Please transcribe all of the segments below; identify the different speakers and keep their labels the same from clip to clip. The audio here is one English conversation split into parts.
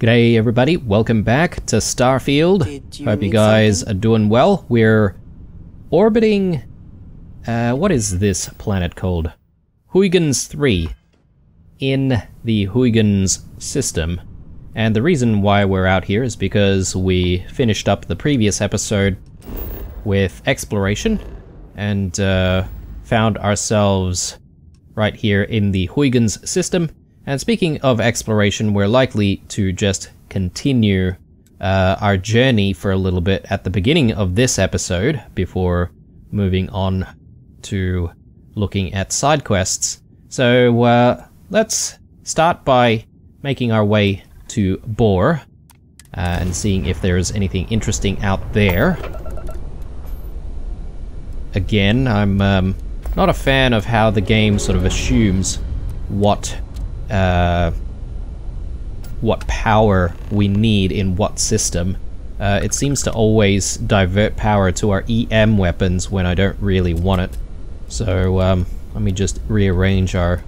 Speaker 1: G'day everybody, welcome back to Starfield. Hope you guys are doing well. We're orbiting, what is this planet called? Huygens 3 in the Huygens system. And the reason why we're out here is because we finished up the previous episode with exploration and found ourselves right here in the Huygens system. And speaking of exploration, we're likely to just continue our journey for a little bit at the beginning of this episode before moving on to looking at side quests. So let's start by making our way to Bohr and seeing if there's anything interesting out there. Again, I'm not a fan of how the game sort of assumes what power we need in what system. It seems to always divert power to our EM weapons when I don't really want it. So let me just rearrange our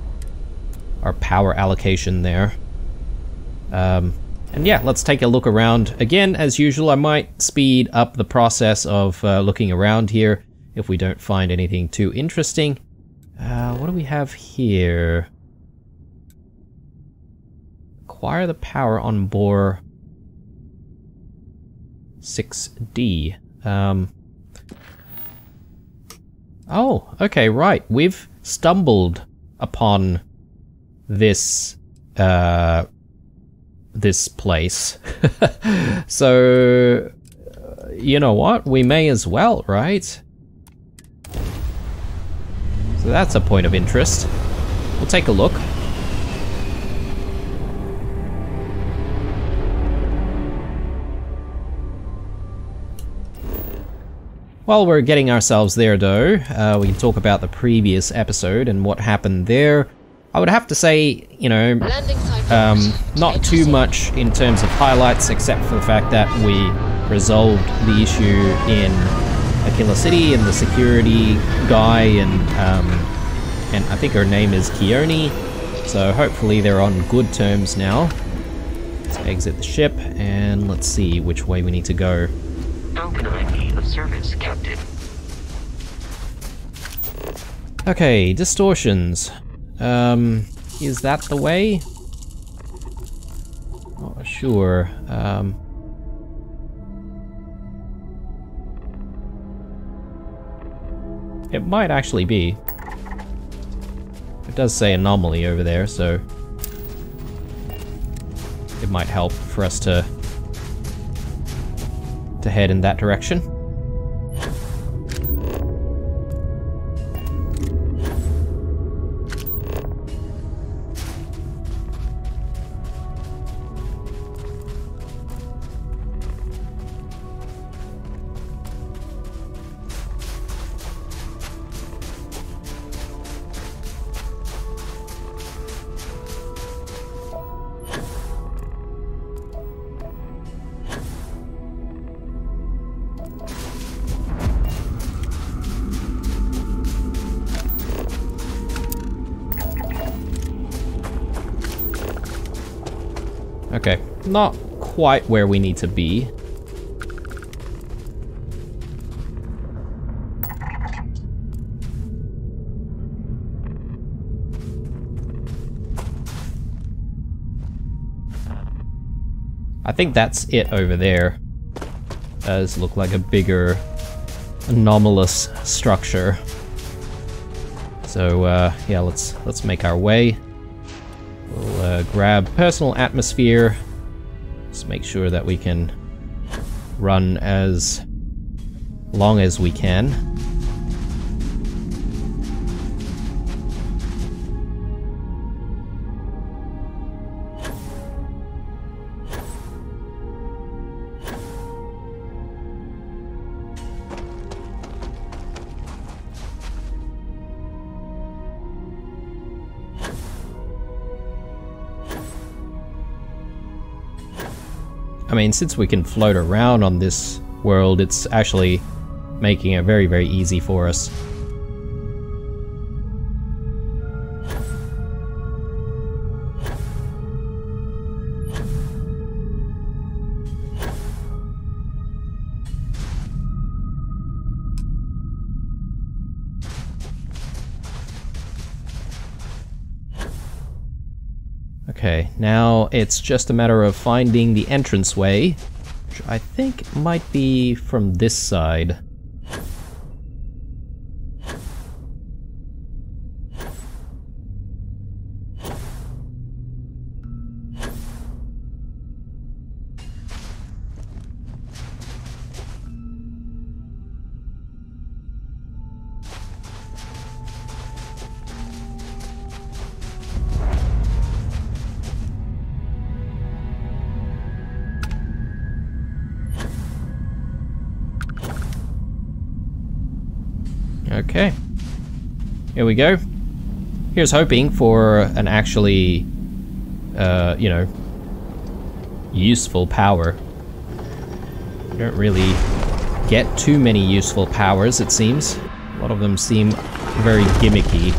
Speaker 1: power allocation there. And yeah, let's take a look around. Again, as usual, I might speed up the process of looking around here if we don't find anything too interesting. What do we have here? Acquire the power on Bohr 6D. Oh, okay, right. We've stumbled upon this this place. So, you know what? We may as well, right? So that's a point of interest. We'll take a look. While we're getting ourselves there though, we can talk about the previous episode and what happened there. I would have to say, you know, not too much in terms of highlights except for the fact that we resolved the issue in Aquila City and the security guy and I think her name is Keone. So hopefully they're on good terms now. Let's exit the ship and let's see which way we need to go.
Speaker 2: How can I be of service, Captain?
Speaker 1: Okay, distortions. Is that the way? Not sure. It might actually be. It does say anomaly over there, so it might help for us to head in that direction. Okay, not quite where we need to be. I think that's it over there. Does look like a bigger anomalous structure. So yeah, let's make our way. We'll grab personal atmosphere. Just make sure that we can run as long as we can. I mean, since we can float around on this world, it's actually making it very, very easy for us. Okay, now it's just a matter of finding the entranceway, which I think might be from this side. Okay, here we go. Here's hoping for an actually, you know, useful power. We don't really get too many useful powers, it seems. A lot of them seem very gimmicky.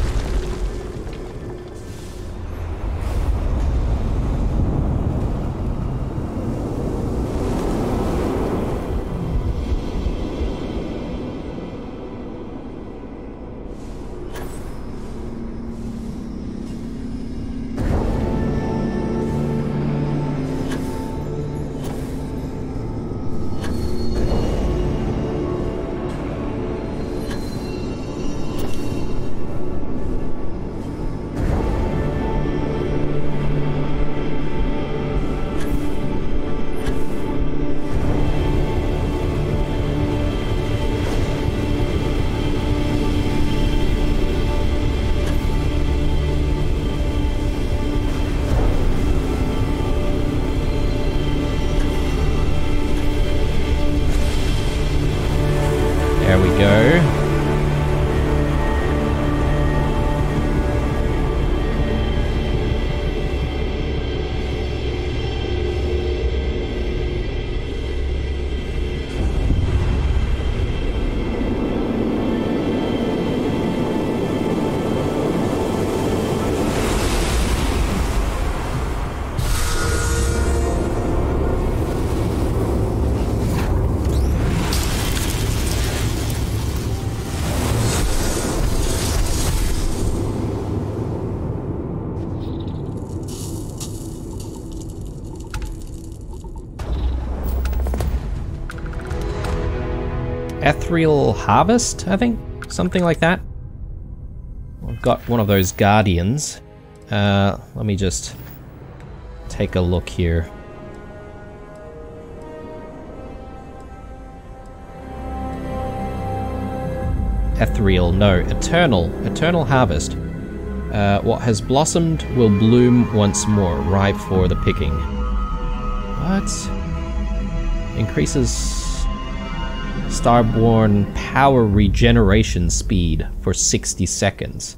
Speaker 1: There we go. Ethereal Harvest, I think? Something like that. I've got one of those guardians. Let me just take a look here. Ethereal, no, Eternal. Eternal Harvest. What has blossomed will bloom once more, ripe for the picking. What? Increases Starborn power regeneration speed for 60 seconds.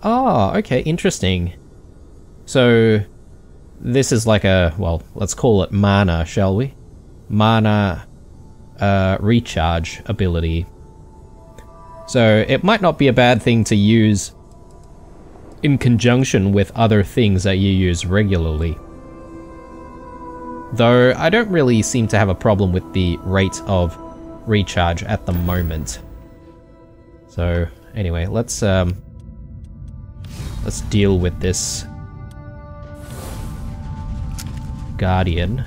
Speaker 1: Ah, okay, interesting. So, this is like a, well, let's call it mana, shall we? Mana recharge ability. So, it might not be a bad thing to use in conjunction with other things that you use regularly. Though, I don't really seem to have a problem with the rate of recharge at the moment. So anyway, let's deal with this guardian.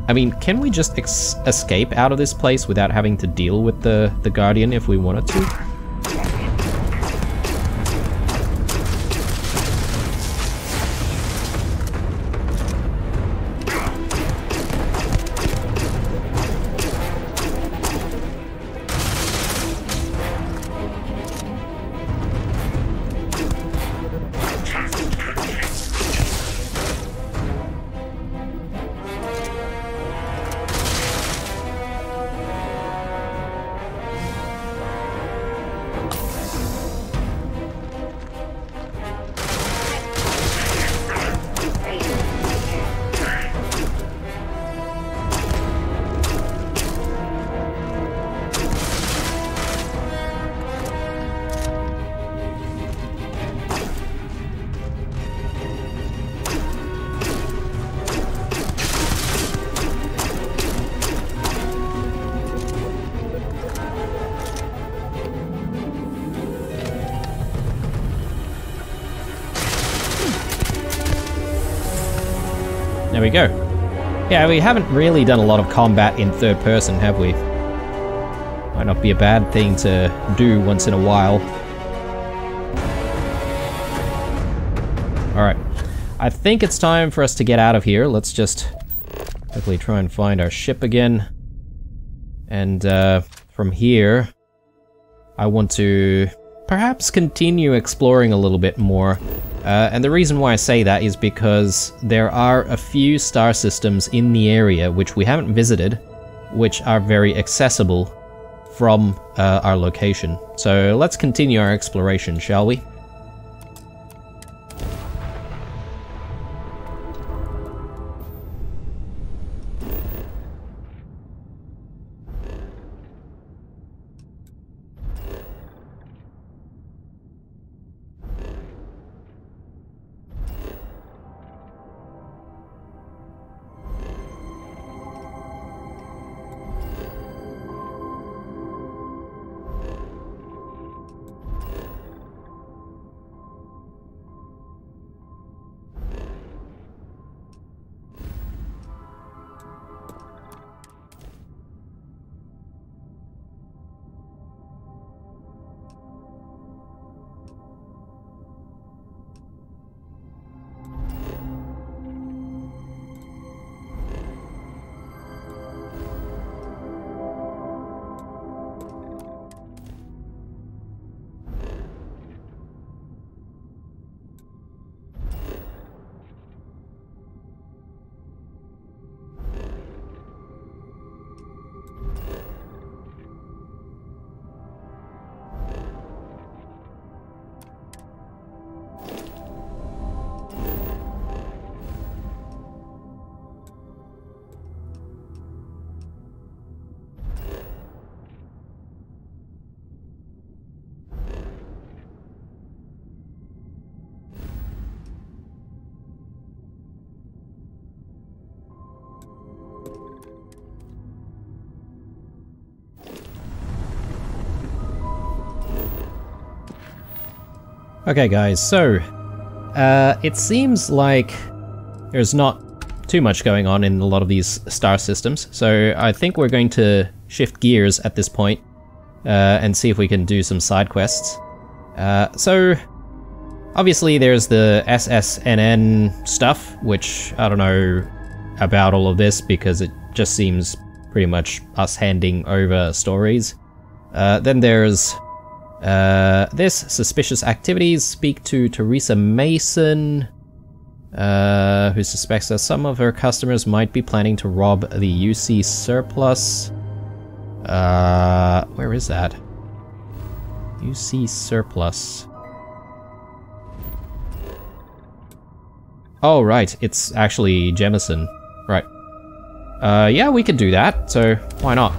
Speaker 1: I mean, can we just escape out of this place without having to deal with the guardian if we wanted to? There we go. Yeah, we haven't really done a lot of combat in third person, have we? Might not be a bad thing to do once in a while. Alright. I think it's time for us to get out of here. Let's just quickly try and find our ship again. And from here, I want to perhaps continue exploring a little bit more. And the reason why I say that is because there are a few star systems in the area which we haven't visited, which are very accessible from our location. So let's continue our exploration, shall we? Okay guys, so it seems like there's not too much going on in a lot of these star systems, so I think we're going to shift gears at this point and see if we can do some side quests. So obviously there's the SSNN stuff, which I don't know about all of this because it just seems pretty much us handing over stories. Then there's this suspicious activities. Speak to Teresa Mason, who suspects that some of her customers might be planning to rob the UC surplus. Where is that? UC surplus. Oh, right, it's actually Jemison. Right. Yeah, we could do that, so why not?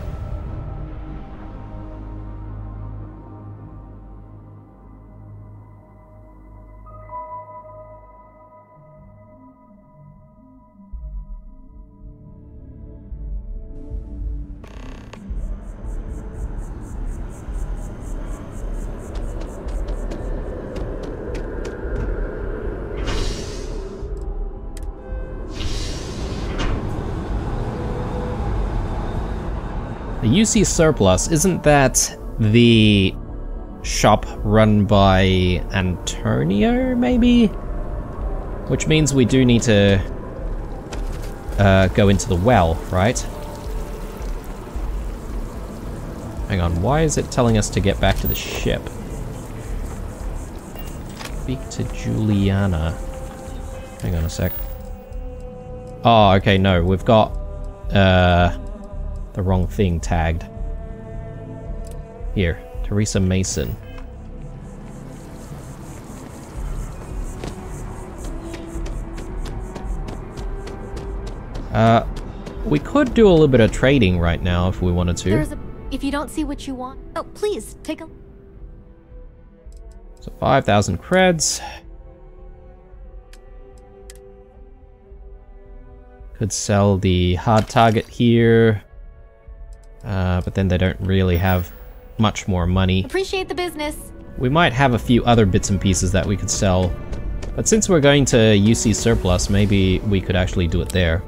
Speaker 1: The UC surplus, isn't that the shop run by Antonio, maybe? Which means we do need to go into the well, right? Hang on, why is it telling us to get back to the ship? Speak to Juliana. Hang on a sec. Oh, okay, no, we've got the wrong thing tagged. Here, Teresa Mason. We could do a little bit of trading right now if we wanted to.
Speaker 3: If you don't see what you want, oh, please take a.
Speaker 1: So 5,000 creds. Could sell the hard target here. But then they don't really have much more money.
Speaker 3: Appreciate the business.
Speaker 1: We might have a few other bits and pieces that we could sell. But since we're going to UC surplus, maybe we could actually do it there.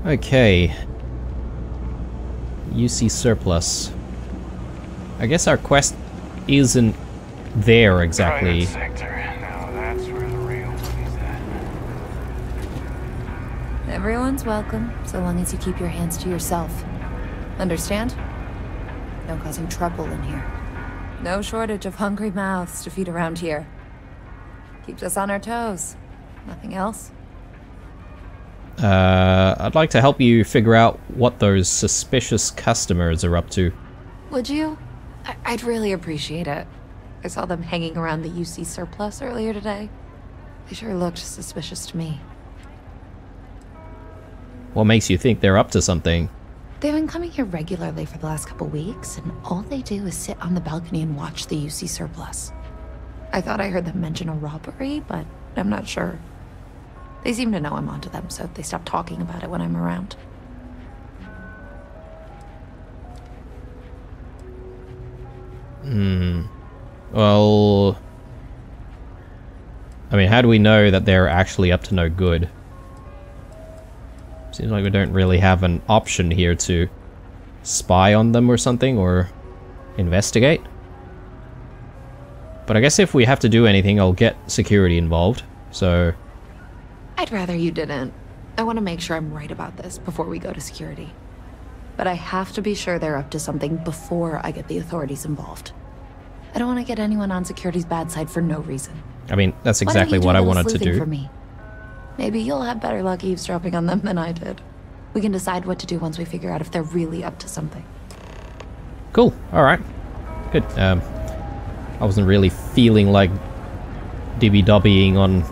Speaker 1: Okay. UC surplus. I guess our quest isn't there exactly.
Speaker 4: Private sector. Now that's where the real money's at.
Speaker 5: Everyone's welcome, so long as you keep your hands to yourself. Understand? No causing trouble in here. No shortage of hungry mouths to feed around here. Keeps us on our toes. Nothing else?
Speaker 1: I'd like to help you figure out what those suspicious customers are up to.
Speaker 5: Would you? I'd really appreciate it. I saw them hanging around the UC surplus earlier today. They sure looked suspicious to me.
Speaker 1: What makes you think they're up to something?
Speaker 5: They've been coming here regularly for the last couple weeks, and all they do is sit on the balcony and watch the UC surplus. I thought I heard them mention a robbery, but I'm not sure. They seem to know I'm onto them, so they stop talking about it when I'm around.
Speaker 1: Well... I mean, how do we know that they're actually up to no good? Seems like we don't really have an option here to spy on them or something, or investigate. But I guess if we have to do anything, I'll get security involved, so...
Speaker 5: I'd rather you didn't. I want to make sure I'm right about this before we go to security. But I have to be sure they're up to something before I get the authorities involved. I don't want to get anyone on security's bad side for no reason.
Speaker 1: I mean, that's exactly what I wanted to do.
Speaker 5: For me? Maybe you'll have better luck eavesdropping on them than I did. We can decide what to do once we figure out if they're really up to something.
Speaker 1: Cool. Alright. Good. I wasn't really feeling like dibby-dobbying on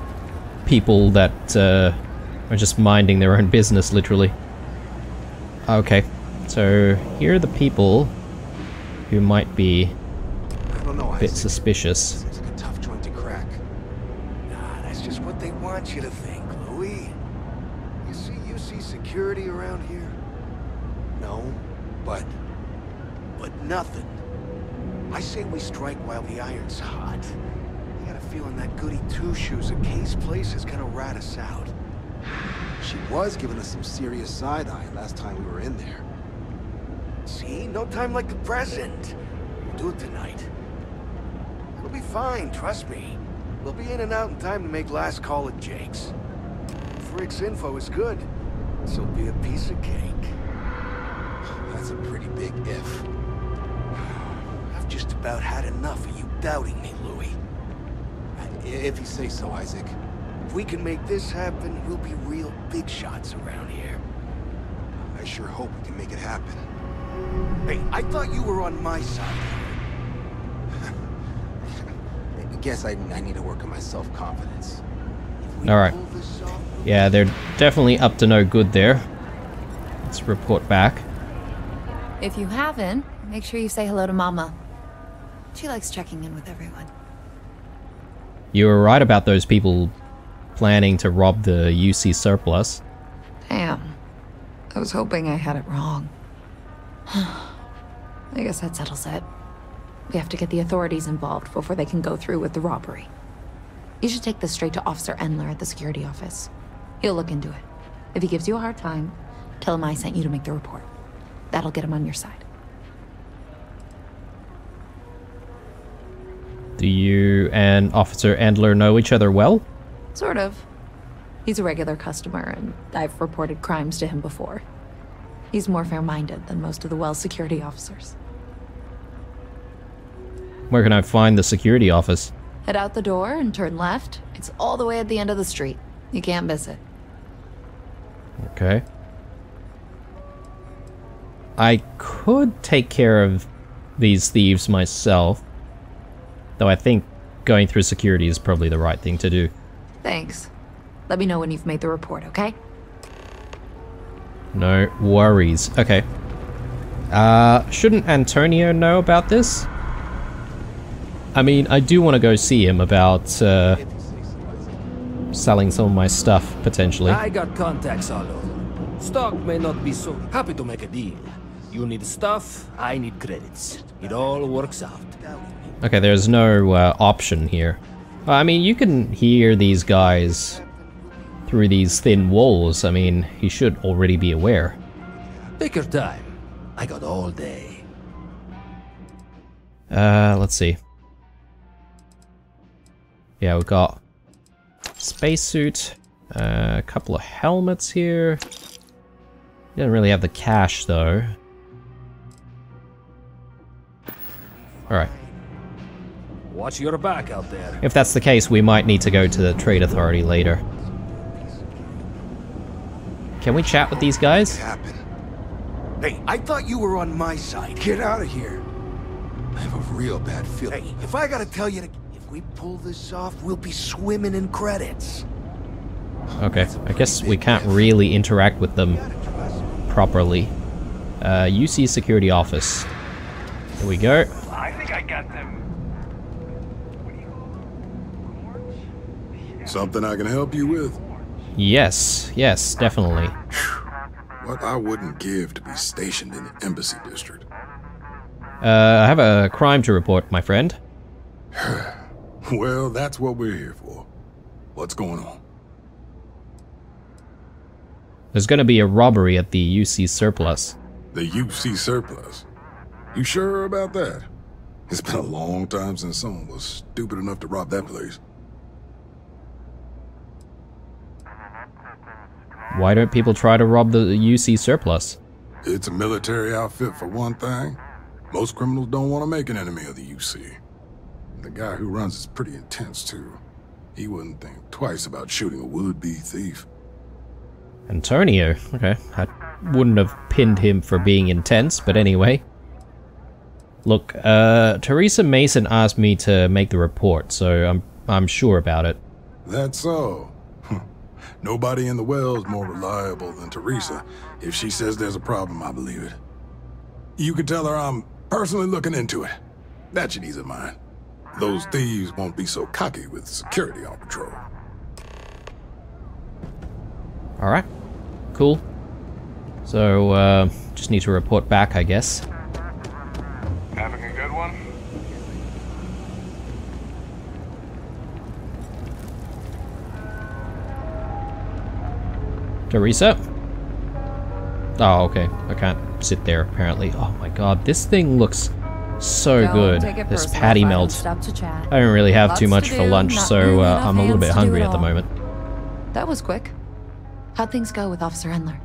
Speaker 1: people that are just minding their own business, literally. Okay. So, here are the people who might be a bit suspicious.
Speaker 6: Seems like a tough joint to crack. Nah, that's just what they want you to think, Louis. You see security around here? No, but nothing. I say we strike while the iron's hot. I got a feeling that goody two-shoes at Kay's place is gonna rat us out.
Speaker 7: She was giving us some serious side-eye last time we were in there.
Speaker 6: See? No time like the present. We'll do it tonight. It'll be fine, trust me. We'll be in and out in time to make last call at Jake's. Frick's info is good. This'll be a piece of cake.
Speaker 7: That's a pretty big if.
Speaker 6: I've just about had enough of you doubting me, Louis.
Speaker 7: If you say so, Isaac.
Speaker 6: If we can make this happen, we'll be real big shots around here.
Speaker 7: I sure hope we can make it happen.
Speaker 6: Hey, I thought you were on my side.
Speaker 7: I guess I need to work on my self-confidence.
Speaker 1: Alright. Yeah, they're definitely up to no good there. Let's report back.
Speaker 5: If you haven't, make sure you say hello to Mama. She likes checking in with everyone.
Speaker 1: You were right about those people planning to rob the UC surplus.
Speaker 5: Damn. I was hoping I had it wrong. I guess that settles it. We have to get the authorities involved before they can go through with the robbery. You should take this straight to Officer Endler at the security office. He'll look into it. If he gives you a hard time, tell him I sent you to make the report. That'll get him on your side.
Speaker 1: Do you and Officer Endler know each other well?
Speaker 5: Sort of. He's a regular customer, and I've reported crimes to him before. He's more fair-minded than most of the Wells security officers.
Speaker 1: Where can I find the security office?
Speaker 5: Head out the door and turn left. It's all the way at the end of the street. You can't miss it.
Speaker 1: Okay. I could take care of these thieves myself, though I think going through security is probably the right thing to do.
Speaker 5: Thanks. Let me know when you've made the report, okay?
Speaker 1: No worries. Okay. Shouldn't Antonio know about this? I mean, I do want to go see him about, selling some of my stuff, potentially.
Speaker 8: I got contacts all over. Stock may not be so happy to make a deal. You need stuff, I need credits. It all works out.
Speaker 1: Okay, there's no option here. I mean, you can hear these guys through these thin walls. I mean, he should already be aware.
Speaker 8: Take your time. I got all day.
Speaker 1: Let's see. Yeah, we've got spacesuit, a couple of helmets here. Didn't really have the cash though. Alright.
Speaker 8: Watch your back out there.
Speaker 1: If that's the case, we might need to go to the trade authority later. Can we chat with these guys?
Speaker 6: Happen. Hey, I thought you were on my side. Get out of here. I have a real bad feeling. Hey, if I gotta tell you, if we pull this off, we'll be swimming in credits.
Speaker 1: Okay, I guess we can't really interact with them properly. UC security office. Here we go.
Speaker 4: I think I got them.
Speaker 9: Something I can help you with?
Speaker 1: Yes, yes, definitely.
Speaker 9: What I wouldn't give to be stationed in the embassy district.
Speaker 1: I have a crime to report, my friend.
Speaker 9: Well, that's what we're here for. What's going on?
Speaker 1: There's gonna be a robbery at the UC surplus.
Speaker 9: The UC surplus? You sure about that? It's been a long time since someone was stupid enough to rob that place.
Speaker 1: Why don't people try to rob the UC surplus?
Speaker 9: It's a military outfit for one thing. Most criminals don't want to make an enemy of the UC. The guy who runs is pretty intense too. He wouldn't think twice about shooting a would-be thief.
Speaker 1: Antonio? Okay, I wouldn't have pinned him for being intense, but anyway. Look, Teresa Mason asked me to make the report, so I'm sure about it.
Speaker 9: That's so. Nobody in the well is more reliable than Teresa. If she says there's a problem, I believe it. You can tell her I'm personally looking into it. That should ease her mind. Those thieves won't be so cocky with security on patrol.
Speaker 1: Alright, cool. So, just need to report back, I guess.
Speaker 4: Having a good one?
Speaker 1: Teresa? Oh, okay. I can't sit there, apparently. Oh my god, this thing looks so good. This patty melt. I don't really have too much for lunch, so I'm a little bit hungry at the moment.
Speaker 5: That was quick. How'd things go with Officer Endler?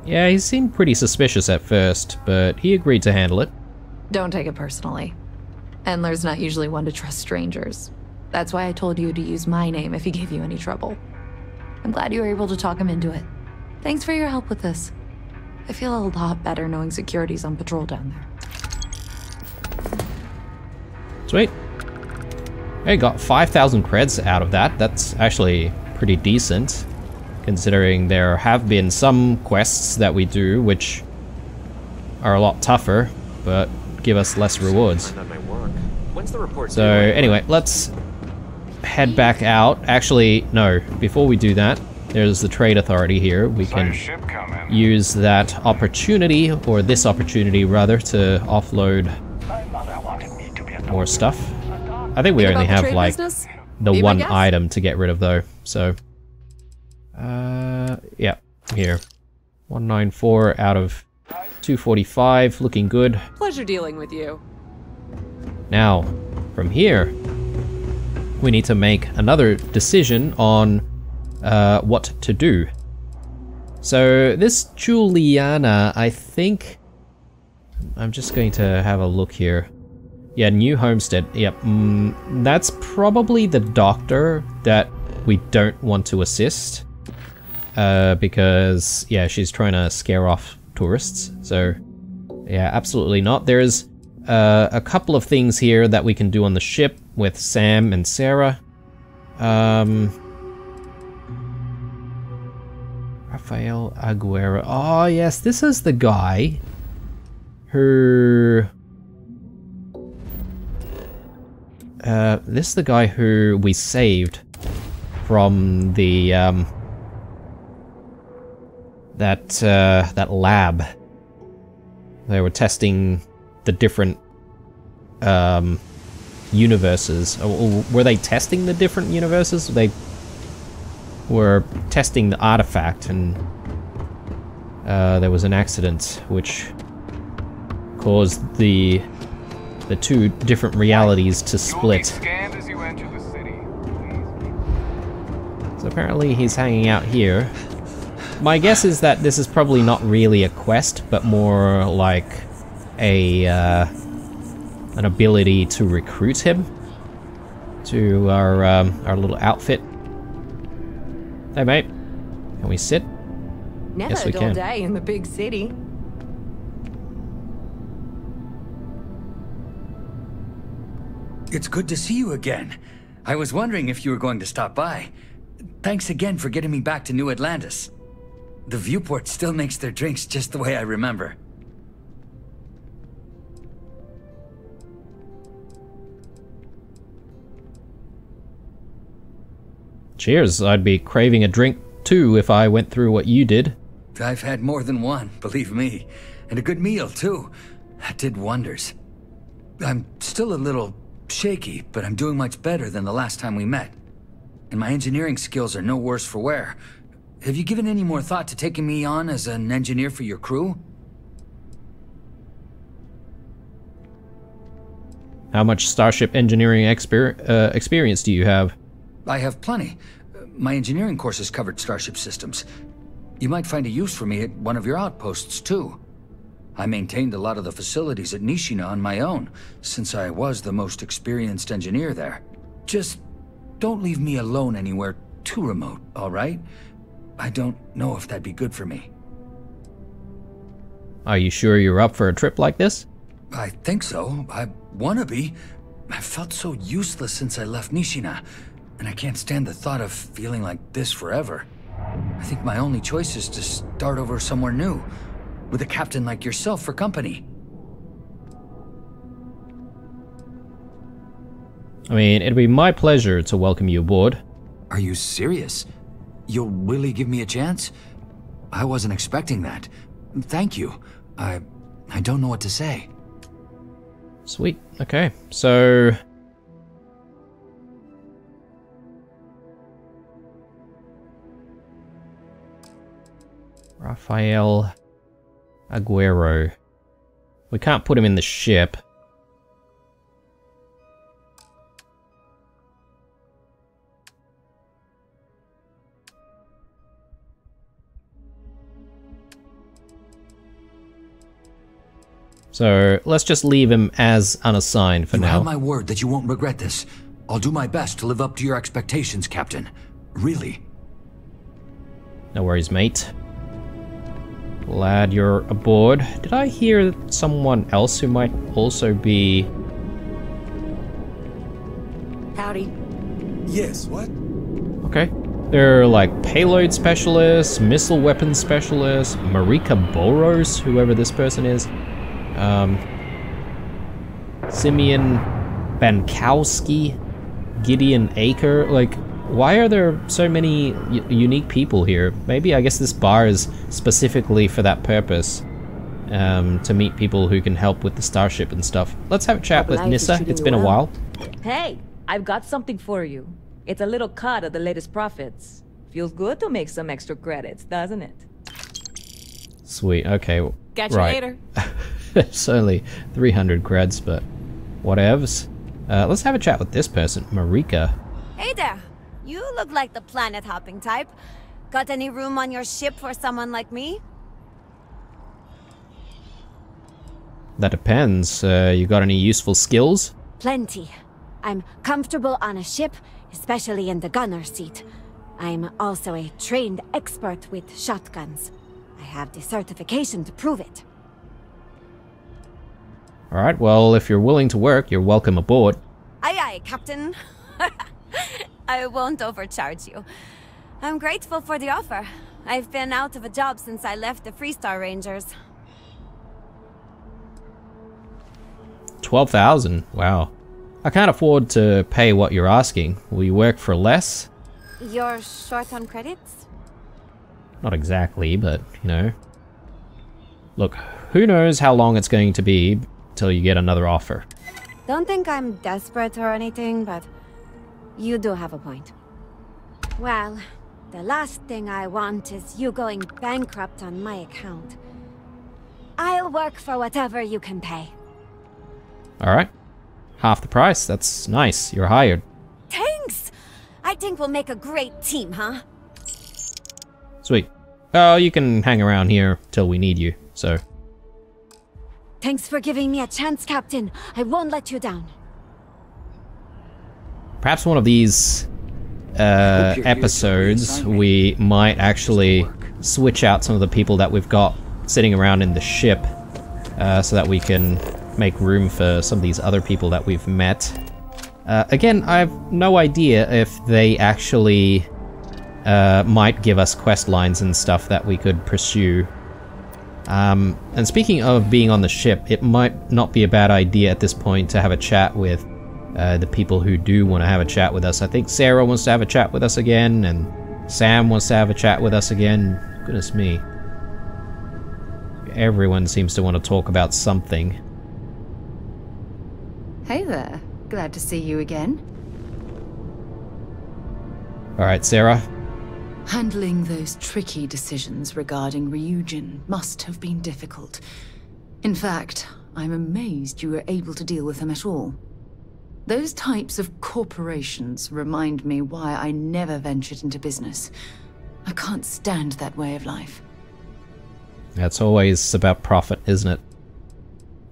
Speaker 1: Yeah, he seemed pretty suspicious at first, but he agreed to handle it.
Speaker 5: Don't take it personally. Endler's not usually one to trust strangers. That's why I told you to use my name if he gave you any trouble. I'm glad you were able to talk him into it. Thanks for your help with this. I feel a lot better knowing security's on patrol down there.
Speaker 1: Sweet. I got 5,000 creds out of that. That's actually pretty decent, considering there have been some quests that we do which are a lot tougher, but give us less rewards. So anyway, let's head back out. Actually, no, before we do that, there's the trade authority here. We can use that opportunity, or this opportunity rather, to offload more stuff. I think we only have like the one item to get rid of though, so yeah, here. 194 out of 245, looking good.
Speaker 10: Pleasure dealing with you.
Speaker 1: Now, from here, we need to make another decision on what to do. So this Juliana, I think, I'm just going to have a look here. Yeah, New Homestead, yep, that's probably the doctor that we don't want to assist. Because, yeah, she's trying to scare off tourists, so yeah, absolutely not. There's a couple of things here that we can do on the ship with Sam and Sarah. Rafael Aguero. Oh yes, this is the guy who... this is the guy who we saved from the that lab. They were testing the different universes. Or were they testing the different universes? They were testing the artifact, and there was an accident which caused the two different realities to split.
Speaker 4: Scanned as you enter the city.
Speaker 1: So apparently he's hanging out here. My guess is that this is probably not really a quest, but more like a an ability to recruit him to our little outfit. Hey mate, can we sit?
Speaker 5: Never
Speaker 1: Yes, we
Speaker 5: a dull
Speaker 1: can.
Speaker 5: day in the big city.
Speaker 10: It's good to see you again. I was wondering if you were going to stop by. Thanks again for getting me back to New Atlantis. The viewport still makes their drinks just the way I remember.
Speaker 1: Cheers, I'd be craving a drink too if I went through what you did.
Speaker 10: I've had more than one, believe me. And a good meal, too. That did wonders. I'm still a little shaky, but I'm doing much better than the last time we met. And my engineering skills are no worse for wear. Have you given any more thought to taking me on as an engineer for your crew?
Speaker 1: How much starship engineering experience do you have?
Speaker 10: I have plenty. My engineering courses covered starship systems. You might find a use for me at one of your outposts, too. I maintained a lot of the facilities at Nishina on my own, since I was the most experienced engineer there. Just don't leave me alone anywhere too remote, all right? I don't know if that'd be good for me.
Speaker 1: Are you sure you're up for a trip like this?
Speaker 10: I think so. I wanna be. I've felt so useless since I left Nishina, and I can't stand the thought of feeling like this forever. I think my only choice is to start over somewhere new, with a captain like yourself for company.
Speaker 1: I mean, it'd be my pleasure to welcome you aboard.
Speaker 10: Are you serious? You'll really give me a chance? I wasn't expecting that. Thank you. I don't know what to say.
Speaker 1: Sweet, okay, so... Rafael Aguero. We can't put him in the ship. So let's just leave him as unassigned for
Speaker 10: You
Speaker 1: now.
Speaker 10: have my word that you won't regret this. I'll do my best to live up to your expectations, Captain. Really.
Speaker 1: No worries, mate. Glad you're aboard. Did I hear someone else who might also be...
Speaker 5: Howdy.
Speaker 7: Yes, what?
Speaker 1: Okay. They're like payload specialists, missile weapons specialists, Marika Boros, whoever this person is. Simeon Bankowski, Gideon Aker. Like, why are there so many unique people here? Maybe, I guess this bar is specifically for that purpose. To meet people who can help with the starship and stuff. Let's have a chat with Nissa. It's been a while.
Speaker 11: Hey, I've got something for you. It's a little cut of the latest profits. Feels good to make some extra credits, doesn't it?
Speaker 1: Sweet, okay.
Speaker 11: Catch you
Speaker 1: right.
Speaker 11: later.
Speaker 1: It's only 300 creds, but whatevs. Let's have a chat with this person, Marika.
Speaker 3: Hey there. You look like the planet-hopping type. Got any room on your ship for someone like me?
Speaker 1: That depends. You got any useful skills?
Speaker 3: Plenty. I'm comfortable on a ship, especially in the gunner seat. I'm also a trained expert with shotguns. I have the certification to prove it.
Speaker 1: Alright, well, if you're willing to work, you're welcome aboard.
Speaker 3: Aye aye, Captain. I won't overcharge you. I'm grateful for the offer. I've been out of a job since I left the Freestar Rangers.
Speaker 1: 12,000, wow. I can't afford to pay what you're asking. Will you work for less?
Speaker 3: You're short on credits?
Speaker 1: Not exactly, but, you know. Look, who knows how long it's going to be till you get another offer.
Speaker 3: Don't think I'm desperate or anything, but you do have a point. Well, the last thing I want is you going bankrupt on my account. I'll work for whatever you can pay.
Speaker 1: Alright. Half the price, that's nice. You're hired.
Speaker 3: Thanks! I think we'll make a great team, huh?
Speaker 1: Sweet. Oh, you can hang around here till we need you, so...
Speaker 3: Thanks for giving me a chance, Captain. I won't let you down.
Speaker 1: Perhaps one of these episodes, we might actually switch out some of the people that we've got sitting around in the ship, so that we can make room for some of these other people that we've met. Again, I have no idea if they actually might give us quest lines and stuff that we could pursue. And speaking of being on the ship, it might not be a bad idea at this point to have a chat with the people who do want to have a chat with us. I think Sarah wants to have a chat with us again, and Sam wants to have a chat with us again. Goodness me. Everyone seems to want to talk about something.
Speaker 12: Hey there. Glad to see you again.
Speaker 1: Alright, Sarah.
Speaker 12: Handling those tricky decisions regarding Ryujin must have been difficult. In fact, I'm amazed you were able to deal with them at all. Those types of corporations remind me why I never ventured into business. I can't stand that way of life.
Speaker 1: That's always about profit, isn't it?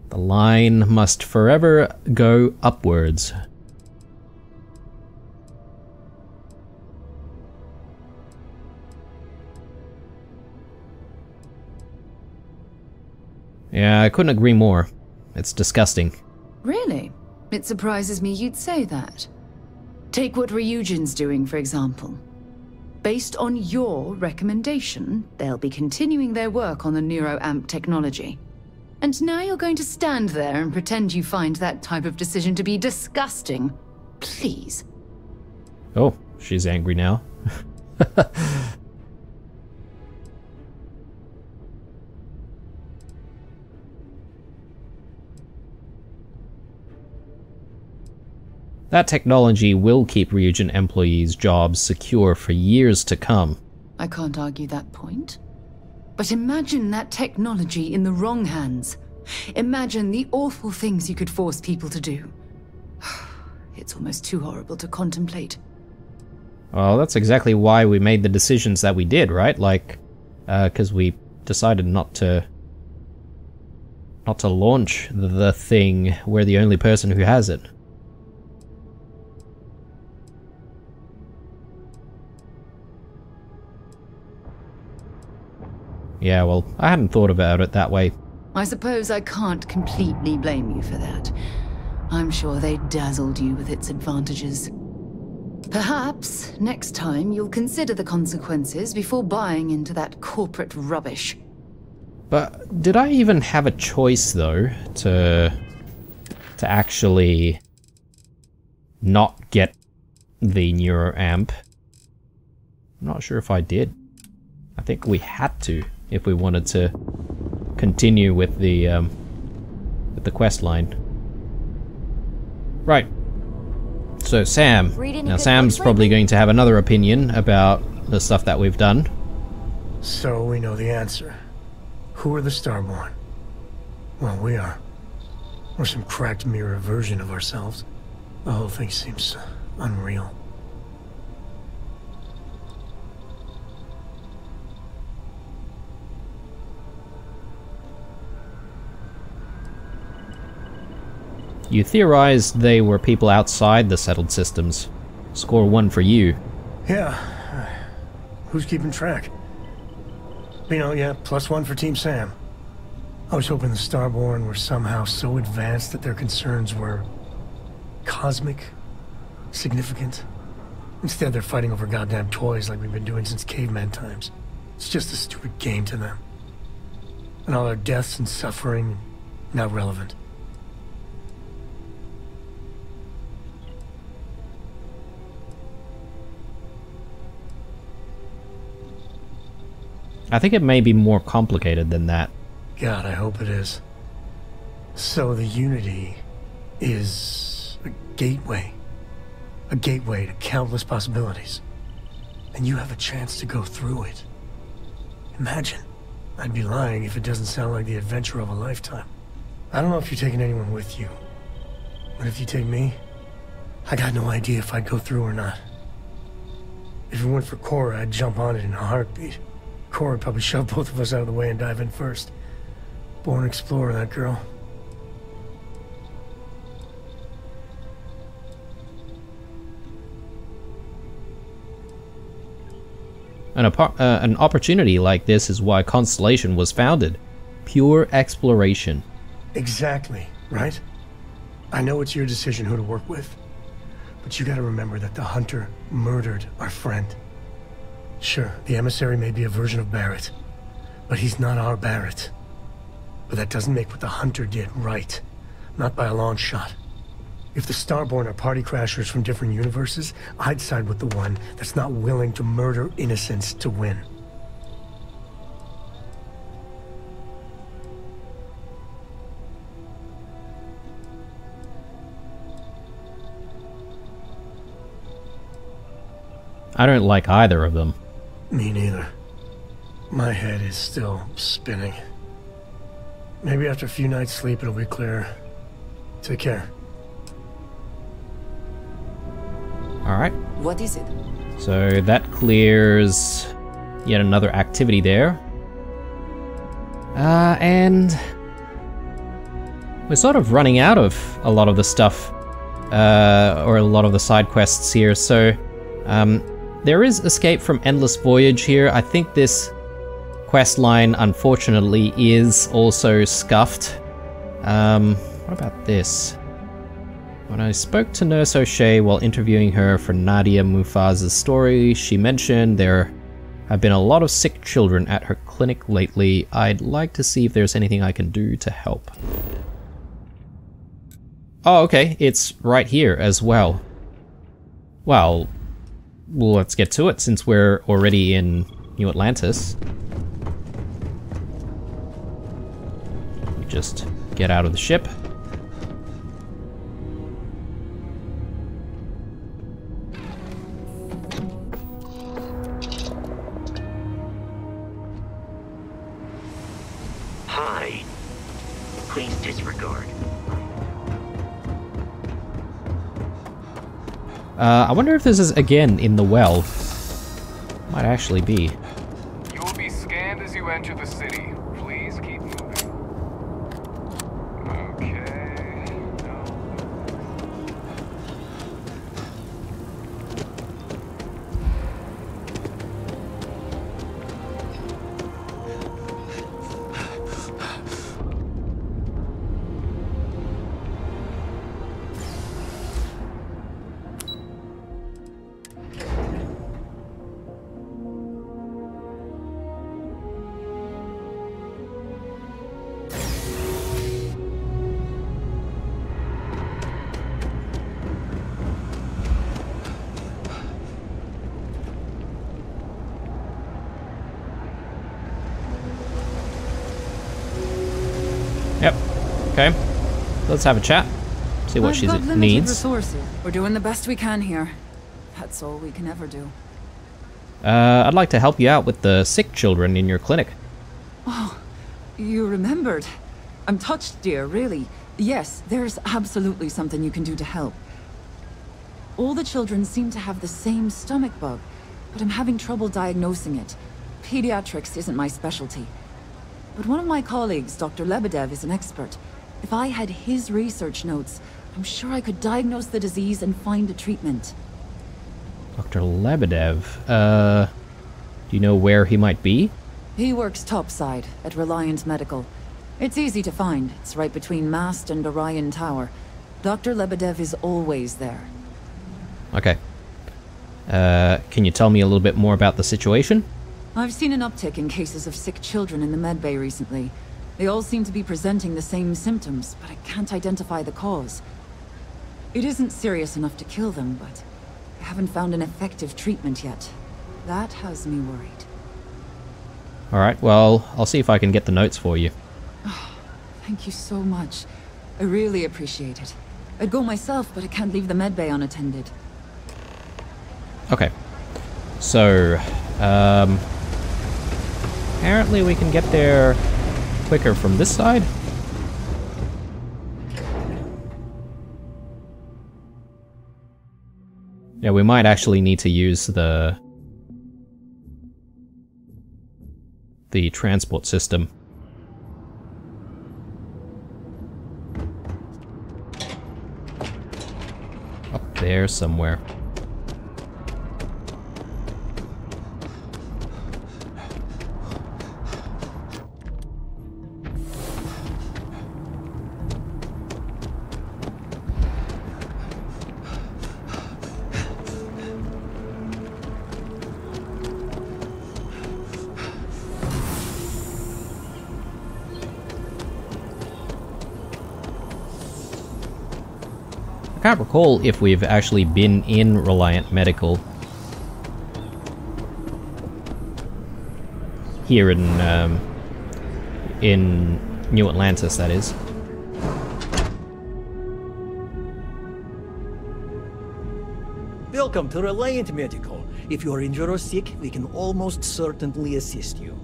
Speaker 1: The line must forever go upwards. Yeah, I couldn't agree more. It's disgusting.
Speaker 12: Really? It surprises me you'd say that. Take what Ryujin's doing, for example. Based on your recommendation, they'll be continuing their work on the NeuroAmp technology. And now you're going to stand there and pretend you find that type of decision to be disgusting. Please.
Speaker 1: Oh, she's angry now. That technology will keep Ryujin employees' jobs secure for years to come.
Speaker 12: I can't argue that point. But imagine that technology in the wrong hands. Imagine the awful things you could force people to do. It's almost too horrible to contemplate.
Speaker 1: Well, that's exactly why we made the decisions that we did, right? Like, because we decided not to launch the thing. We're the only person who has it. Yeah, well, I hadn't thought about it that way.
Speaker 12: I suppose I can't completely blame you for that. I'm sure they dazzled you with its advantages. Perhaps, next time, you'll consider the consequences before buying into that corporate rubbish.
Speaker 1: But did I even have a choice, though, to actually not get the NeuroAmp? I'm not sure if I did. I think we had to, if we wanted to continue with the quest line. Right. So Sam. Now Sam's probably going to have another opinion about the stuff that we've done.
Speaker 13: So we know the answer. Who are the Starborn? Well, we are. We're some cracked mirror version of ourselves. The whole thing seems unreal.
Speaker 1: You theorized they were people outside the settled systems. Score 1 for you.
Speaker 13: Yeah. Who's keeping track? You know, yeah, +1 for Team Sam. I was hoping the Starborn were somehow so advanced that their concerns were cosmic, significant. Instead, they're fighting over goddamn toys like we've been doing since caveman times. It's just a stupid game to them. And all our deaths and suffering, not relevant.
Speaker 1: I think it may be more complicated than that.
Speaker 13: God, I hope it is. So the Unity is a gateway. A gateway to countless possibilities. And you have a chance to go through it. Imagine. I'd be lying if it doesn't sound like the adventure of a lifetime. I don't know if you're taking anyone with you. But if you take me, I got no idea if I'd go through or not. If it weren't for Cora, I'd jump on it in a heartbeat. Cora would probably shove both of us out of the way and dive in first. Born explorer, that girl.
Speaker 1: An opportunity like this is why Constellation was founded. Pure exploration.
Speaker 13: Exactly, right? I know it's your decision who to work with, but you gotta remember that the Hunter murdered our friend. Sure, the emissary may be a version of Barrett, but he's not our Barrett. But that doesn't make what the Hunter did right. Not by a long shot. If the Starborn are party crashers from different universes, I'd side with the one that's not willing to murder innocents to win.
Speaker 1: I don't like either of them.
Speaker 13: Me neither. My head is still spinning. Maybe after a few nights sleep it'll be clearer. Take care.
Speaker 1: Alright.
Speaker 14: What is it?
Speaker 1: So that clears yet another activity there. And we're sort of running out of a lot of the stuff, or a lot of the side quests here, so there is Escape from Endless Voyage here. I think this quest line, unfortunately, is also scuffed. What about this? When I spoke to Nurse O'Shea while interviewing her for Nadia Mufaz's story, she mentioned there have been a lot of sick children at her clinic lately. I'd like to see if there's anything I can do to help. Oh, okay, it's right here as well. Well, let's get to it since we're already in New Atlantis. Just get out of the ship.
Speaker 2: Hi. Please disregard.
Speaker 1: I wonder if this is again in the well. Might actually be.
Speaker 4: You will be scanned as you enter the city. Please keep moving. Okay. No.
Speaker 1: Yep. Okay. Let's have a chat. See what she needs.
Speaker 12: Resources. We're doing the best we can here. That's all we can ever do.
Speaker 1: I'd like to help you out with the sick children in your clinic.
Speaker 12: Oh, you remembered. I'm touched, dear, really. Yes, there's absolutely something you can do to help. All the children seem to have the same stomach bug, but I'm having trouble diagnosing it. Pediatrics isn't my specialty. But one of my colleagues, Dr. Lebedev, is an expert. If I had his research notes, I'm sure I could diagnose the disease and find a treatment.
Speaker 1: Dr. Lebedev, do you know where he might be?
Speaker 12: He works topside at Reliant Medical. It's easy to find. It's right between Mast and Orion Tower. Dr. Lebedev is always there.
Speaker 1: Okay. Can you tell me a little bit more about the situation?
Speaker 12: I've seen an uptick in cases of sick children in the medbay recently. They all seem to be presenting the same symptoms, but I can't identify the cause. It isn't serious enough to kill them, but I haven't found an effective treatment yet. That has me worried.
Speaker 1: Alright, well, I'll see if I can get the notes for you.
Speaker 5: Oh, thank you so much. I really appreciate it. I'd go myself, but I can't leave the medbay unattended.
Speaker 1: Okay. So, apparently we can get there quicker from this side. Yeah, we might actually need to use the transport system. Up there somewhere. I can't recall if we've actually been in Reliant Medical here in New Atlantis, that is.
Speaker 14: Welcome to Reliant Medical. If you're injured or sick, we can almost certainly assist you.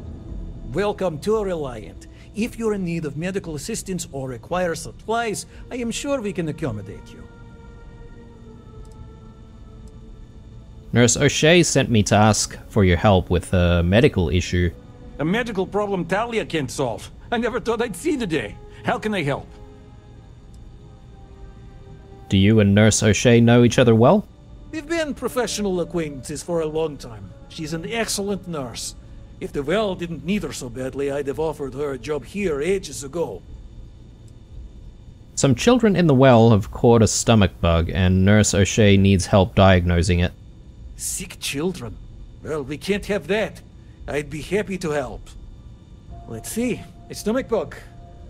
Speaker 14: Welcome to Reliant. If you're in need of medical assistance or require supplies, I am sure we can accommodate you.
Speaker 1: Nurse O'Shea sent me to ask for your help with a medical issue.
Speaker 15: A medical problem Talia can't solve. I never thought I'd see the day. How can I help?
Speaker 1: Do you and Nurse O'Shea know each other well?
Speaker 14: We've been professional acquaintances for a long time. She's an excellent nurse. If the well didn't need her so badly, I'd have offered her a job here ages ago.
Speaker 1: Some children in the well have caught a stomach bug, and Nurse O'Shea needs help diagnosing it.
Speaker 14: Sick children? Well, we can't have that. I'd be happy to help. Let's see. A stomach bug.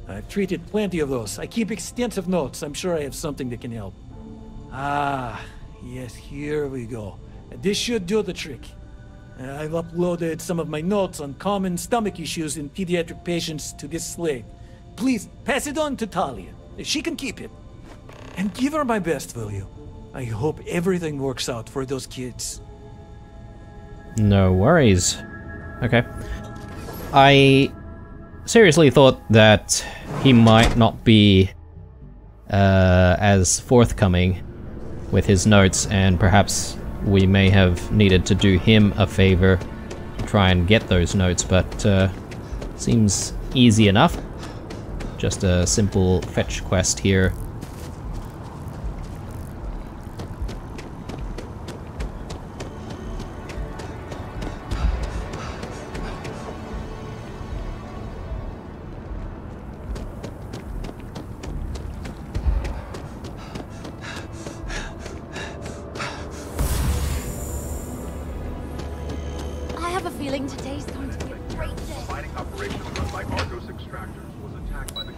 Speaker 14: I've treated plenty of those. I keep extensive notes. I'm sure I have something that can help. Ah, yes, here we go. This should do the trick. I've uploaded some of my notes on common stomach issues in pediatric patients to this slate. Please, pass it on to Talia. She can keep it. And give her my best, will you? I hope everything works out for those kids.
Speaker 1: No worries. Okay. I seriously thought that he might not be as forthcoming with his notes, and perhaps we may have needed to do him a favor to try and get those notes, but seems easy enough. Just a simple fetch quest here.
Speaker 3: Today's going to be a great day.
Speaker 16: Mining operation run by Argos extractors was attacked by the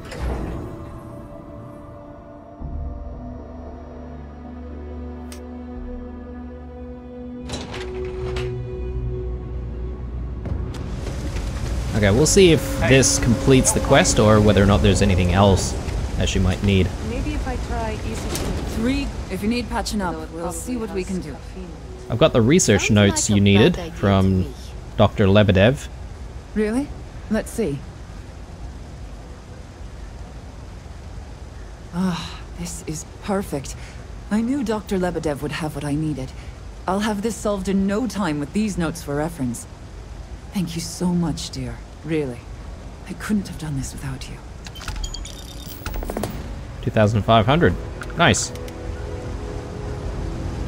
Speaker 1: Okay, we'll see if this completes the quest or whether or not there's anything else that she might need.
Speaker 11: Maybe if I try ECG.
Speaker 5: 3, if you need patching up, we'll see what we can do.
Speaker 1: I've got the research notes you needed from Dr. Lebedev.
Speaker 5: Really? Let's see. Ah, this is perfect. I knew Dr. Lebedev would have what I needed. I'll have this solved in no time with these notes for reference. Thank you so much, dear. Really. I couldn't have done this without you.
Speaker 1: 2,500. Nice.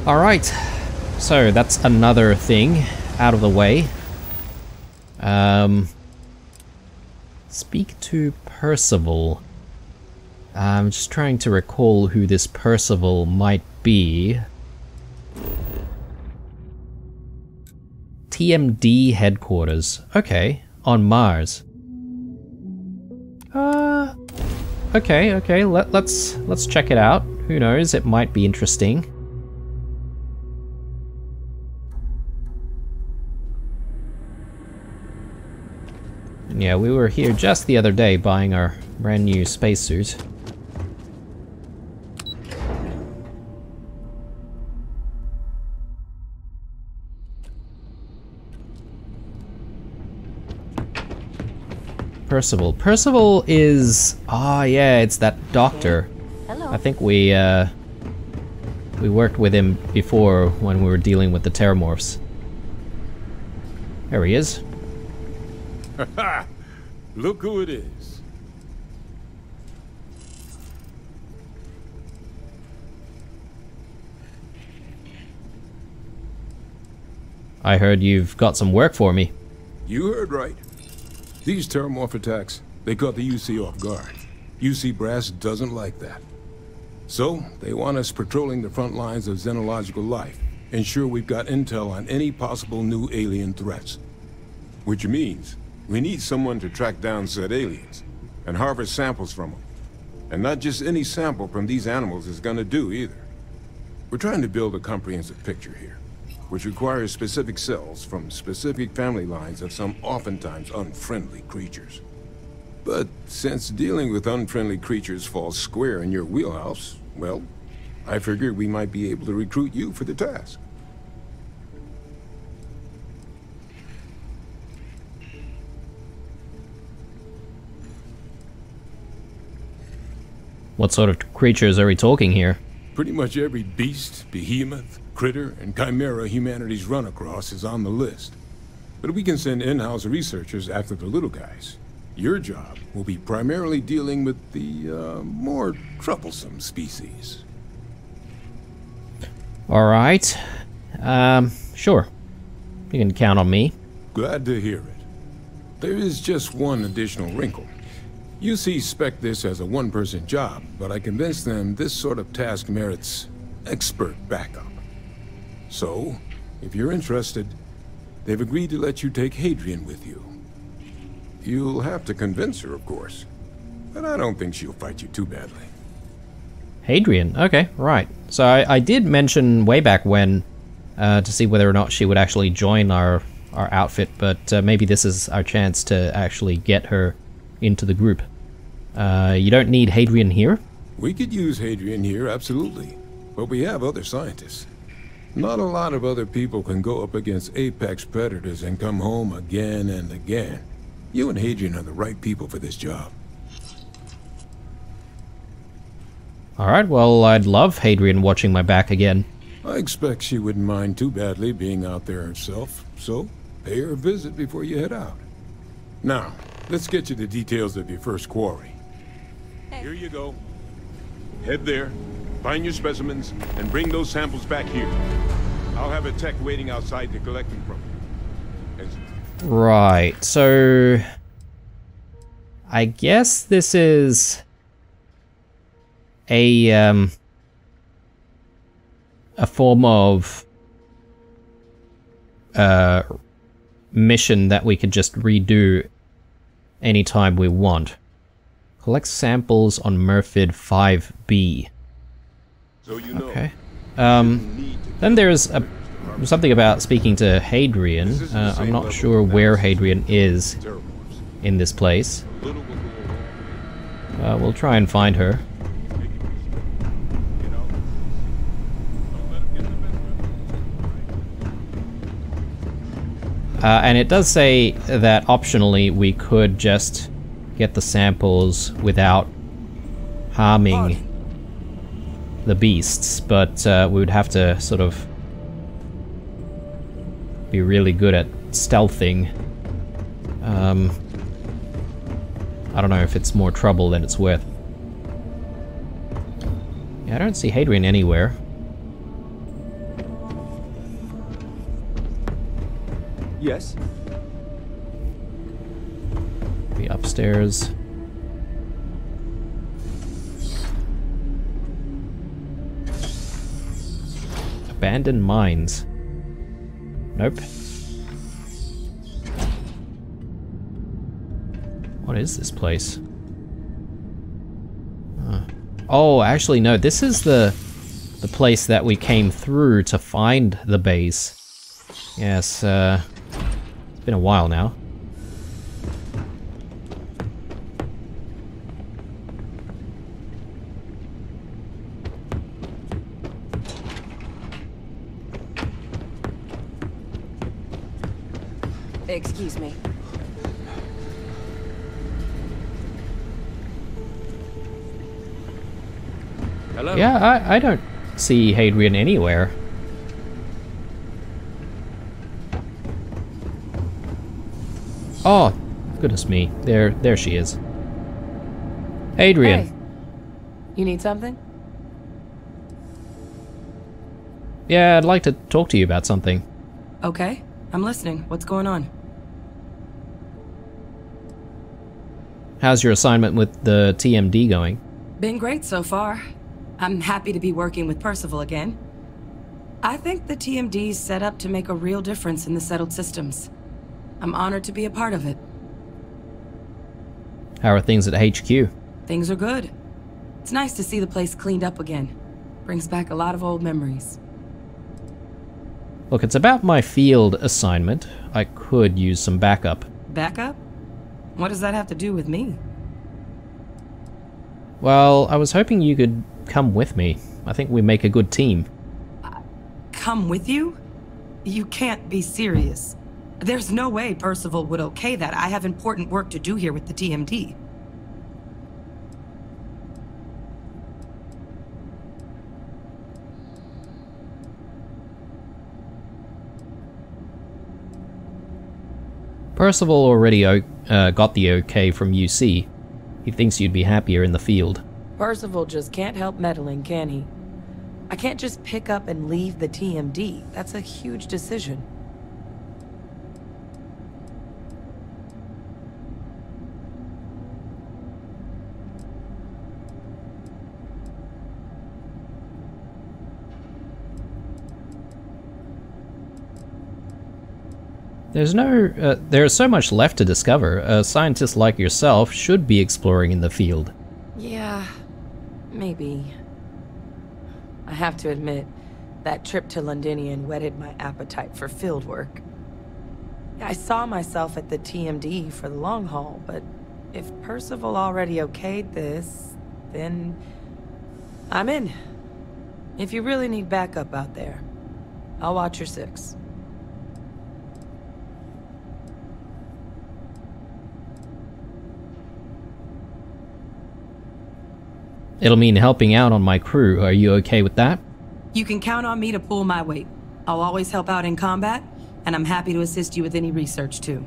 Speaker 1: Alright. So, that's another thing out of the way. Speak to Percival. I'm just trying to recall who this Percival might be. TMD headquarters. Okay, on Mars. Okay. Let's check it out. Who knows? It might be interesting. Yeah, we were here just the other day buying our brand new spacesuit. Percival. Percival is... Ah, yeah, it's that doctor.
Speaker 3: Hello.
Speaker 1: I think we worked with him before when we were dealing with the Terramorphs. There he is.
Speaker 16: Look who it is.
Speaker 1: I heard you've got some work for me.
Speaker 9: You heard right. These Terramorph attacks, they caught the UC off guard. UC Brass doesn't like that. So, they want us patrolling the front lines of xenological life, ensure we've got intel on any possible new alien threats.
Speaker 17: Which means, we need someone to track down said aliens, and harvest samples from them. And not just any sample from these animals is gonna do either. We're trying to build a comprehensive picture here, which requires specific cells from specific family lines of some oftentimes unfriendly creatures. But since dealing with unfriendly creatures falls square in your wheelhouse, well, I figured we might be able to recruit you for the task.
Speaker 1: What sort of creatures are we talking here?
Speaker 9: Pretty much every beast, behemoth, critter, and chimera humanity's run across is on the list. But we can send in-house researchers after the little guys. Your job will be primarily dealing with the, more troublesome species.
Speaker 1: Alright. Sure. You can count on me.
Speaker 9: Glad to hear it. There is just one additional wrinkle. UC spec this as a one-person job, but I convinced them this sort of task merits expert backup. So, if you're interested, they've agreed to let you take Hadrian with you. You'll have to convince her, of course, but I don't think she'll fight you too badly.
Speaker 1: Hadrian, okay, right. So I did mention way back when to see whether or not she would actually join our outfit, but maybe this is our chance to actually get her into the group. You don't need Hadrian here?
Speaker 9: We could use Hadrian here, absolutely, but we have other scientists. Not a lot of other people can go up against apex predators and come home again and again. You and Hadrian are the right people for this job.
Speaker 1: Alright, well, I'd love Hadrian watching my back again.
Speaker 9: I expect she wouldn't mind too badly being out there herself, so pay her a visit before you head out. Now, let's get you the details of your first quarry.
Speaker 17: Here you go. Head there, find your specimens, and bring those samples back here. I'll have a tech waiting outside to collect them from you.
Speaker 1: Right, so I guess this is a form of mission that we could just redo anytime we want. Collect samples on Murfid 5B.
Speaker 17: So you know.
Speaker 1: Okay. Then there's something about speaking to Hadrian. I'm not sure where Hadrian is in this place. We'll try and find her. And it does say that optionally we could just get the samples without harming the beasts, but we would have to sort of be really good at stealthing. I don't know if it's more trouble than it's worth. Yeah, I don't see Hadrian anywhere.
Speaker 18: Yes?
Speaker 1: Be upstairs. Abandoned mines. Nope. What is this place? Oh, actually no, this is the place that we came through to find the base. Yes, it's been a while now.
Speaker 18: Excuse me.
Speaker 8: Hello?
Speaker 1: Yeah, I don't see Hadrian anywhere. Oh, goodness me. There she is. Hadrian.
Speaker 18: Hey. You need something?
Speaker 1: Yeah, I'd like to talk to you about something.
Speaker 18: Okay, I'm listening. What's going on?
Speaker 1: How's your assignment with the TMD going?
Speaker 18: Been great so far. I'm happy to be working with Percival again. I think the TMD's set up to make a real difference in the settled systems. I'm honored to be a part of it.
Speaker 1: How are things at HQ?
Speaker 18: Things are good. It's nice to see the place cleaned up again. Brings back a lot of old memories.
Speaker 1: Look, it's about my field assignment. I could use some backup.
Speaker 18: Backup? What does that have to do with me?
Speaker 1: Well, I was hoping you could come with me. I think we make a good team.
Speaker 18: Come with you? You can't be serious. There's no way Percival would okay that. I have important work to do here with the TMD.
Speaker 1: Percival already got the okay from UC. He thinks you'd be happier in the field.
Speaker 18: Percival just can't help meddling, can he? I can't just pick up and leave the TMD. That's a huge decision.
Speaker 1: There's so much left to discover. A scientist like yourself should be exploring in the field.
Speaker 18: Yeah, maybe. I have to admit, that trip to Londinium whetted my appetite for field work. I saw myself at the TMD for the long haul, but if Percival already okayed this, then I'm in. If you really need backup out there, I'll watch your six.
Speaker 1: It'll mean helping out on my crew. Are you okay with that?
Speaker 18: You can count on me to pull my weight. I'll always help out in combat, and I'm happy to assist you with any research too.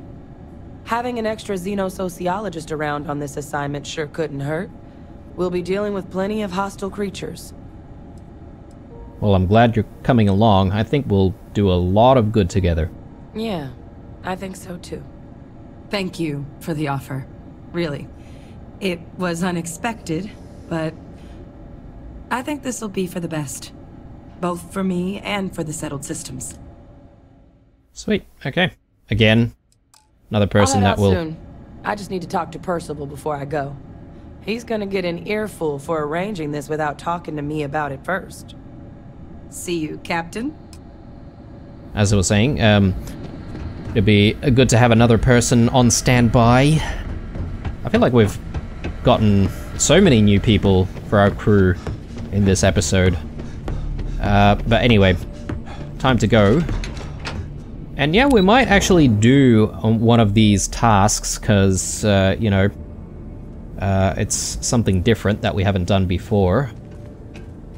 Speaker 18: Having an extra xenosociologist around on this assignment sure couldn't hurt. We'll be dealing with plenty of hostile creatures.
Speaker 1: Well, I'm glad you're coming along. I think we'll do a lot of good together.
Speaker 18: Yeah, I think so too. Thank you for the offer. Really. It was unexpected, but I think this will be for the best. Both for me and for the settled systems.
Speaker 1: Sweet. Okay. Again, another person
Speaker 18: I'll head
Speaker 1: that
Speaker 18: out
Speaker 1: will...
Speaker 18: soon. I just need to talk to Percival before I go. He's gonna get an earful for arranging this without talking to me about it first. See you, Captain.
Speaker 1: As I was saying, it'd be good to have another person on standby. I feel like we've gotten so many new people for our crew in this episode. But anyway, time to go. And yeah, we might actually do one of these tasks, because, you know, it's something different that we haven't done before.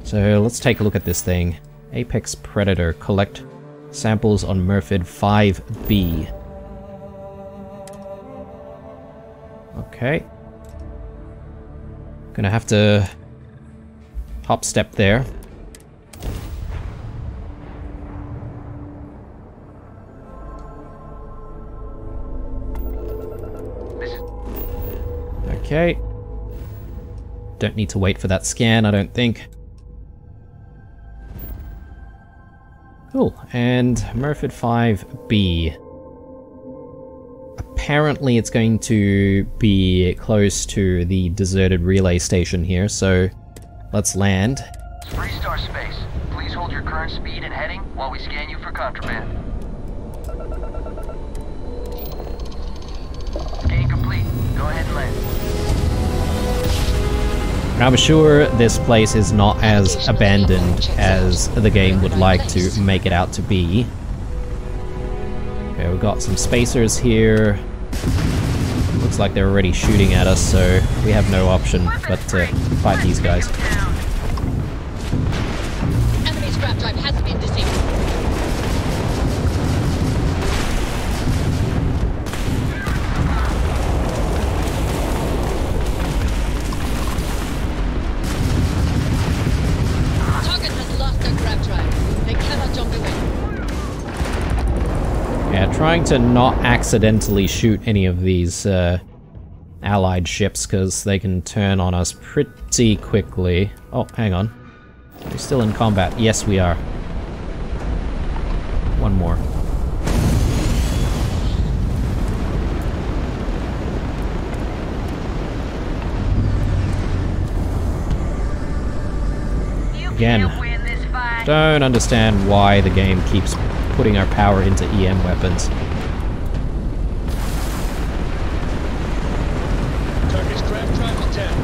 Speaker 1: So let's take a look at this thing. Apex Predator, collect samples on Murphid 5B. Okay. Gonna have to hop step there. Okay. Don't need to wait for that scan, I don't think. Cool, and Murphid 5B. Apparently it's going to be close to the deserted relay station here, so let's land.
Speaker 19: Free star space. Please hold your current speed and heading while we scan you for contraband. Scan complete. Go ahead and land.
Speaker 1: I'm sure this place is not as abandoned as the game would like to make it out to be. Okay, we've got some spacers here. Looks like they're already shooting at us, so we have no option but to fight these guys.
Speaker 20: Enemy scrap drive has been disabled. Target has lost their grab drive. They cannot jump away.
Speaker 1: Yeah, trying to not accidentally shoot any of these allied ships, because they can turn on us pretty quickly. Oh, hang on. We're still in combat. Yes, we are. One more. Again, don't understand why the game keeps putting our power into EM weapons.
Speaker 20: Target's grab drive is down.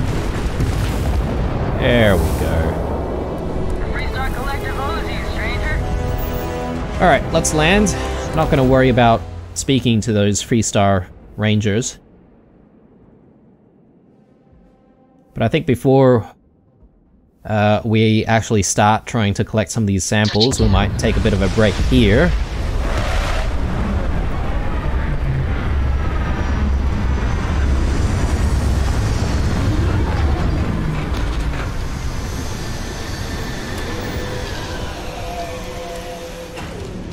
Speaker 1: There we go.
Speaker 19: Freestar Collective owes you, stranger.
Speaker 1: Alright, let's land. Not gonna worry about speaking to those Freestar Rangers. But I think before we actually start trying to collect some of these samples, we might take a bit of a break here.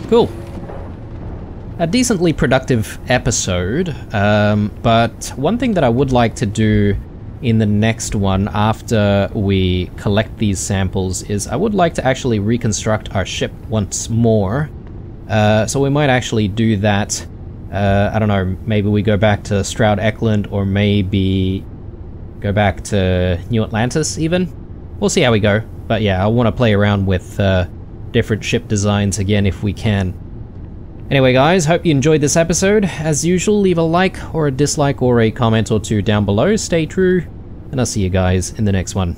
Speaker 1: Cool. A decently productive episode, but one thing that I would like to do in the next one after we collect these samples is I would like to actually reconstruct our ship once more. So we might actually do that. I don't know, maybe we go back to Stroud Eklund, or maybe go back to New Atlantis even. We'll see how we go. But yeah, I want to play around with different ship designs again if we can. Anyway guys, hope you enjoyed this episode. As usual, leave a like or a dislike or a comment or two down below. Stay true, and I'll see you guys in the next one.